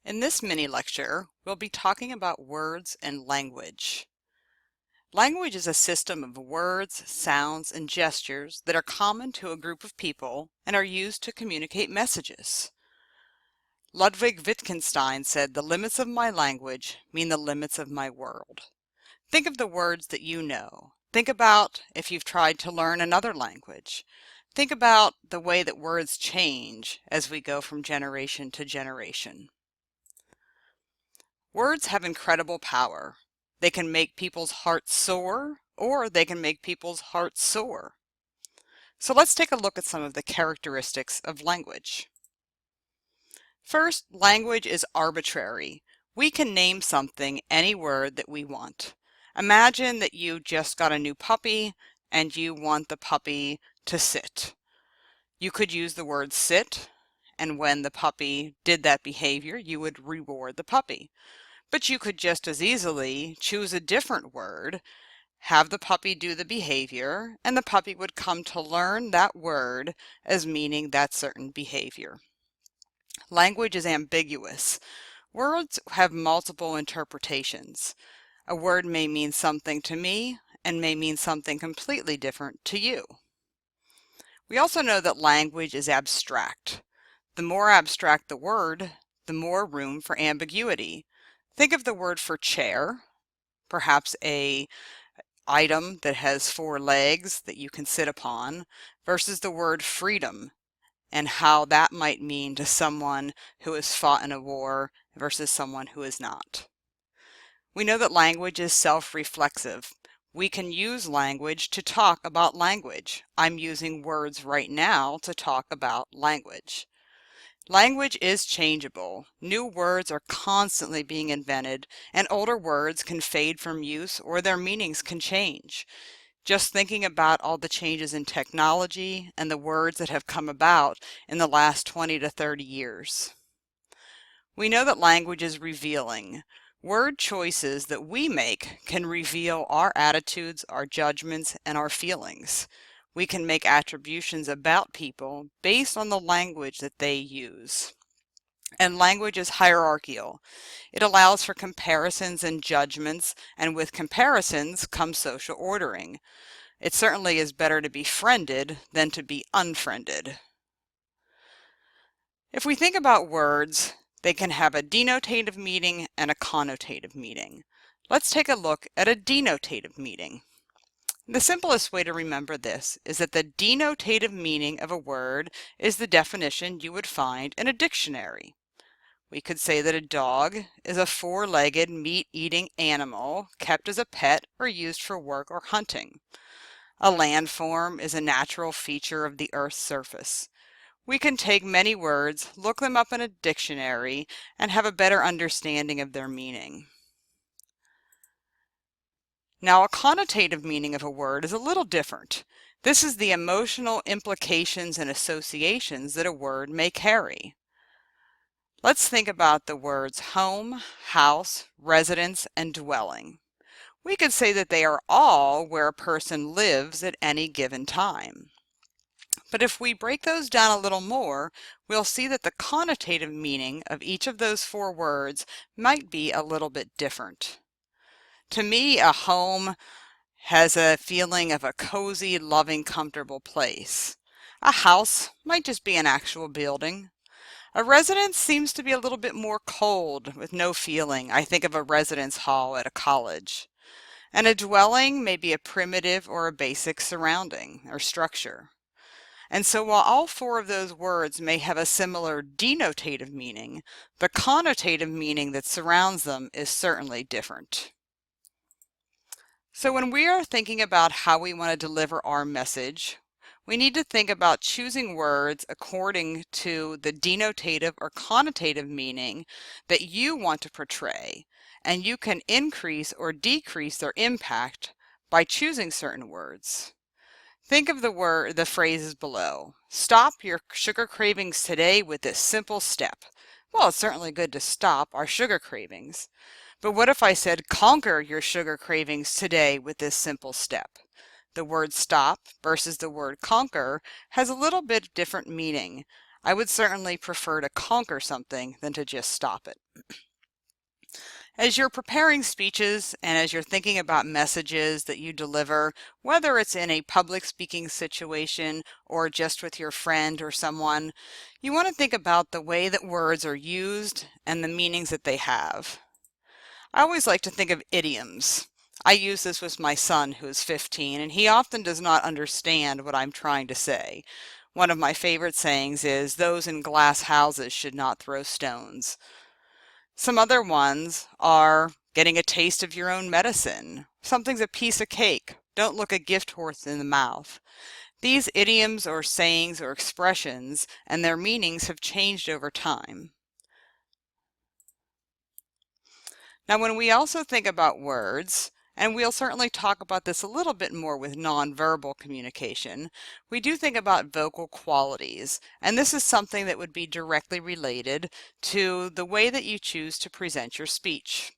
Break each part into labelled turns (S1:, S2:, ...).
S1: In this mini lecture, we'll be talking about words and language. Language is a system of words, sounds, and gestures that are common to a group of people and are used to communicate messages. Ludwig Wittgenstein said, "The limits of my language mean the limits of my world." Think of the words that you know. Think about if you've tried to learn another language. Think about the way that words change as we go from generation to generation. Words have incredible power. They can make people's hearts soar, or they can make people's hearts sore. So let's take a look at some of the characteristics of language. First, language is arbitrary. We can name something any word that we want. Imagine that you just got a new puppy and you want the puppy to sit. You could use the word sit, and when the puppy did that behavior, you would reward the puppy. But you could just as easily choose a different word, have the puppy do the behavior, and the puppy would come to learn that word as meaning that certain behavior. Language is ambiguous. Words have multiple interpretations. A word may mean something to me and may mean something completely different to you. We also know that language is abstract. The more abstract the word, the more room for ambiguity. Think of the word for chair, perhaps a item that has 4 legs that you can sit upon, versus the word freedom and how that might mean to someone who has fought in a war versus someone who is not. We know that language is self-reflexive. We can use language to talk about language. I'm using words right now to talk about language. Language is changeable. New words are constantly being invented, and older words can fade from use or their meanings can change. Just thinking about all the changes in technology and the words that have come about in the last 20 to 30 years. We know that language is revealing. Word choices that we make can reveal our attitudes, our judgments, and our feelings. We can make attributions about people based on the language that they use. And language is hierarchical. It allows for comparisons and judgments, and with comparisons comes social ordering. It certainly is better to be friended than to be unfriended. If we think about words, they can have a denotative meaning and a connotative meaning. Let's take a look at a denotative meaning. The simplest way to remember this is that the denotative meaning of a word is the definition you would find in a dictionary. We could say that a dog is a 4-legged meat-eating animal kept as a pet or used for work or hunting. A landform is a natural feature of the Earth's surface. We can take many words, look them up in a dictionary, and have a better understanding of their meaning. Now, a connotative meaning of a word is a little different. This is the emotional implications and associations that a word may carry. Let's think about the words home, house, residence, and dwelling. We could say that they are all where a person lives at any given time. But if we break those down a little more, we'll see that the connotative meaning of each of those 4 words might be a little bit different. To me, a home has a feeling of a cozy, loving, comfortable place. A house might just be an actual building. A residence seems to be a little bit more cold with no feeling. I think of a residence hall at a college. And a dwelling may be a primitive or a basic surrounding or structure. And so while all 4 of those words may have a similar denotative meaning, the connotative meaning that surrounds them is certainly different. So when we are thinking about how we want to deliver our message, we need to think about choosing words according to the denotative or connotative meaning that you want to portray, and you can increase or decrease their impact by choosing certain words. Think of the phrases below. Stop your sugar cravings today with this simple step. Well, it's certainly good to stop our sugar cravings. But what if I said conquer your sugar cravings today with this simple step? The word stop versus the word conquer has a little bit different meaning. I would certainly prefer to conquer something than to just stop it. As you're preparing speeches and as you're thinking about messages that you deliver, whether it's in a public speaking situation or just with your friend or someone, you want to think about the way that words are used and the meanings that they have. I always like to think of idioms. I use this with my son, who is 15, and he often does not understand what I'm trying to say. One of my favorite sayings is, "Those in glass houses should not throw stones." Some other ones are getting a taste of your own medicine. Something's a piece of cake. Don't look a gift horse in the mouth. These idioms or sayings or expressions and their meanings have changed over time. Now, when we also think about words, and we'll certainly talk about this a little bit more with nonverbal communication, we do think about vocal qualities, and this is something that would be directly related to the way that you choose to present your speech.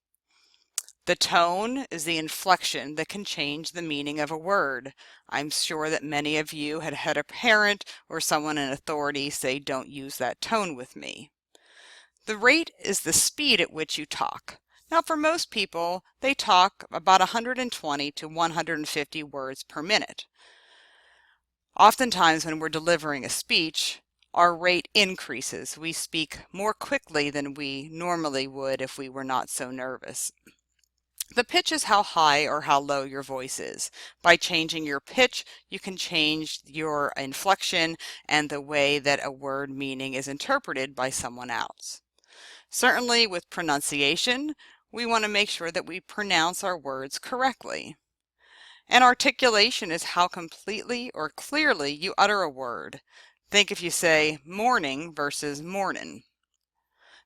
S1: The tone is the inflection that can change the meaning of a word. I'm sure that many of you had had a parent or someone in authority say, "Don't use that tone with me." The rate is the speed at which you talk. Now, for most people, they talk about 120 to 150 words per minute. Oftentimes, when we're delivering a speech, our rate increases. We speak more quickly than we normally would if we were not so nervous. The pitch is how high or how low your voice is. By changing your pitch, you can change your inflection and the way that a word meaning is interpreted by someone else. Certainly with pronunciation, we want to make sure that we pronounce our words correctly. And articulation is how completely or clearly you utter a word. Think if you say morning versus mornin'.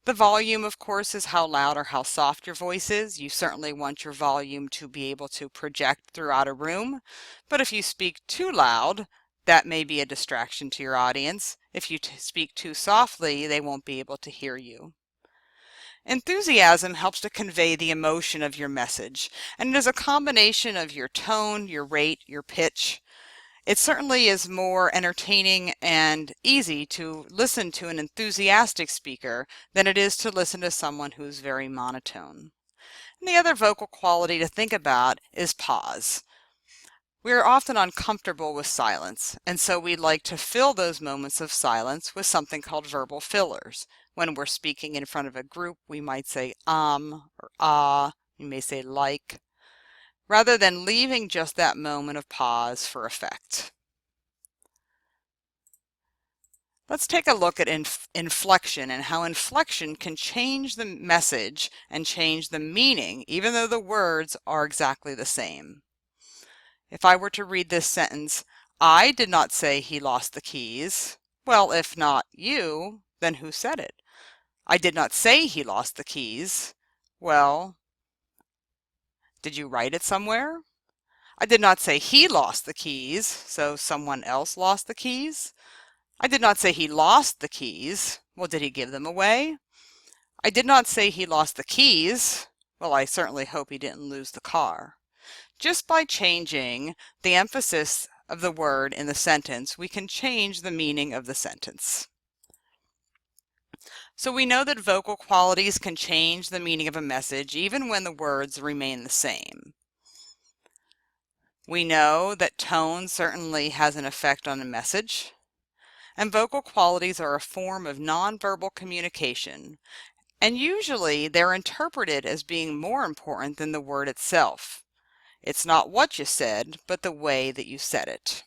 S1: The volume, of course, is how loud or how soft your voice is. You certainly want your volume to be able to project throughout a room, but if you speak too loud, that may be a distraction to your audience. If you speak too softly, they won't be able to hear you. Enthusiasm helps to convey the emotion of your message, and it is a combination of your tone, your rate, your pitch. It certainly is more entertaining and easy to listen to an enthusiastic speaker than it is to listen to someone who's very monotone. And the other vocal quality to think about is pause. We are often uncomfortable with silence, and so we like to fill those moments of silence with something called verbal fillers. When we're speaking in front of a group, we might say or ah, we may say like, rather than leaving just that moment of pause for effect. Let's take a look at inflection and how inflection can change the message and change the meaning, even though the words are exactly the same. If I were to read this sentence, "I did not say he lost the keys." Well, if not you, then who said it? "I did not say he lost the keys." Well, did you write it somewhere? "I did not say he lost the keys," so someone else lost the keys. "I did not say he lost the keys." Well, did he give them away? "I did not say he lost the keys." Well, I certainly hope he didn't lose the car. Just by changing the emphasis of the word in the sentence, we can change the meaning of the sentence. So we know that vocal qualities can change the meaning of a message even when the words remain the same. We know that tone certainly has an effect on a message, and vocal qualities are a form of nonverbal communication, and usually they're interpreted as being more important than the word itself. It's not what you said, but the way that you said it.